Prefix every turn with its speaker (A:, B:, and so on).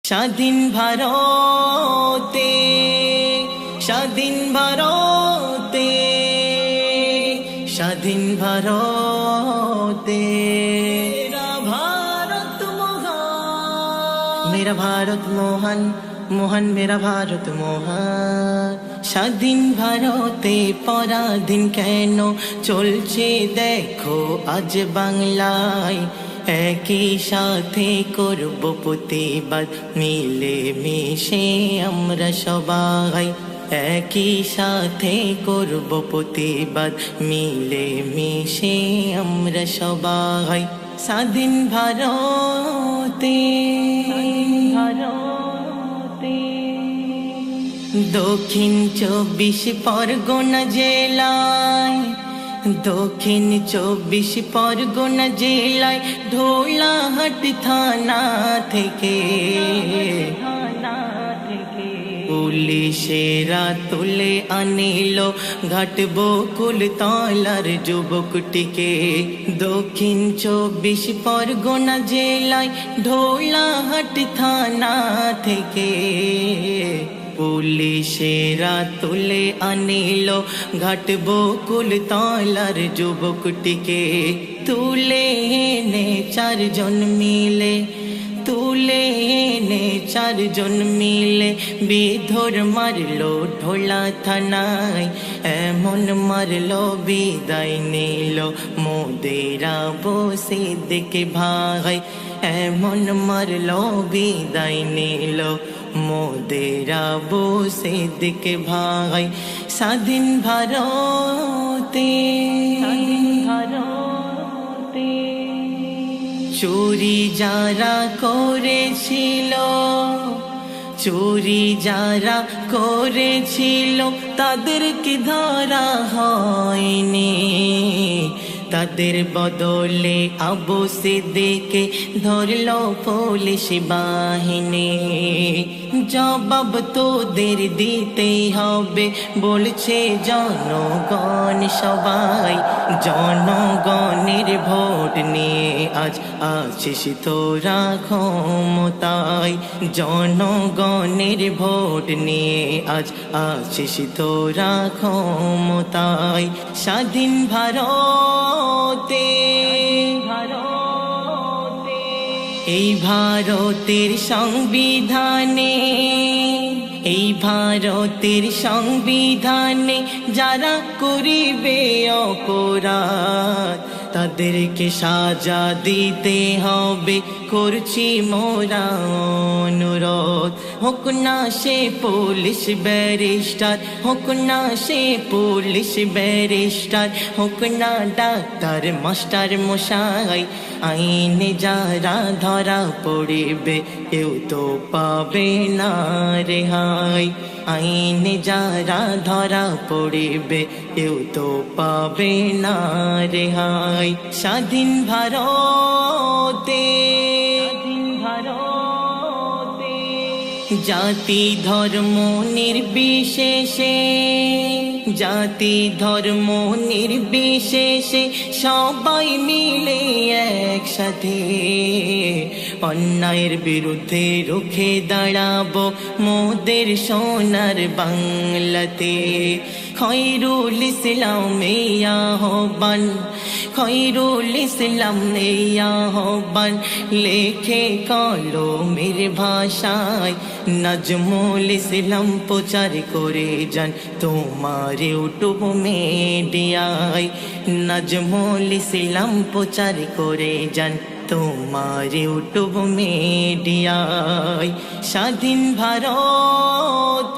A: স্বাধীন ভারতে, স্বাধীন ভারতে, স্বাধীন ভারতে, মেরা ভারত মহান, মহান মেরা ভারত মহান। স্বাধীন ভারতে পরাধীন কেন চলছে দেখো আজ বাংলায়, একই সাথে করব প্রতিবাদ মিলে মিশে আমরা সবাই, একই সাথে করব প্রতিবাদ মিলে মিশে আমরা সবাই। স্বাধীন ভারতে, দক্ষিণ 24 পরগনা জেলায়, দক্ষিণ 24 পরগনা জেলায় ঢোলাহাট থানা থেকে পুলিশেরা তুলে আনিল ঘাট বকুল তলার যুবকটিকে। দক্ষিণ 24 পরগনা জেলায় ঢোলাহাট থানা থেকে পুলিশেরা তুলে আনিল ঘাট বকুল তলার যুবকটিকে। তুলে এনে 4 জন মিলে, তুলে এনে 4 জন মিলে বেধর মারলো ঢোলা থানায়, এমন মারলো বিদায় নিল মোদেরা বসে দেখে ভাই, এমন মারলো বিদায় নিল মোদেরা বসে দেখে ভাই। স্বাধীন ভারতে, চুরি যারা করেছিল, চুরি যারা করেছিল তাদেরকে ধরা হয়নি, তাদের বদলে আবু সিদ্দিককে ধরলো পুলিশ বাহিনী। জবাব তোদের দিতেই হবে বলছে জনগণ সবাই, জনগণের ভোট নিয়ে আজ আছিস তোরা ক্ষমতায়, জনগণের ভোট নিয়ে আজ আছিস তোরা ক্ষমতায়। স্বাধীন ভারতে, এই ভারতের সংবিধানে, এই ভারতের সংবিধানে যারা করিবে অপরাধ তাদেরকে সাজা দিতে হবে করছি মোরা অনুরোধ। হোক না সে পুলিশ ব্যারিস্টার, হোক না সে পুলিশ ব্যারিস্টার, হোক না ডাক্তার মাস্টার মশাই, আইনে যারা ধরা পড়িবে কেউ তো পাবে না রেহাই, আইনে যারা ধরা পড়িবে কেউ তো পাবে না রেহাই। স্বাধীন ভারতে, জাতি ধর্ম নির্বিশেষে, জাতি ধর্ম নির্বিশেষে সবাই মিলে একসাথে অন্যায়ের বিরুদ্ধে রুখে দাঁড়াবো মোদের সোনার বাংলাতে। খৈরুল ইসলাম এই আহ্বান, খৈরুল ইসলাম এই আহ্বান লেখে কলমের ভাষায়, নাজমুল ইসলাম প্রচার করে যান তোমার ইউটিউব মিডিয়ায়, নাজমুল ইসলাম প্রচার করে যান তোমার ইউটিউব মিডিয়ায়। স্বাধীন ভারত,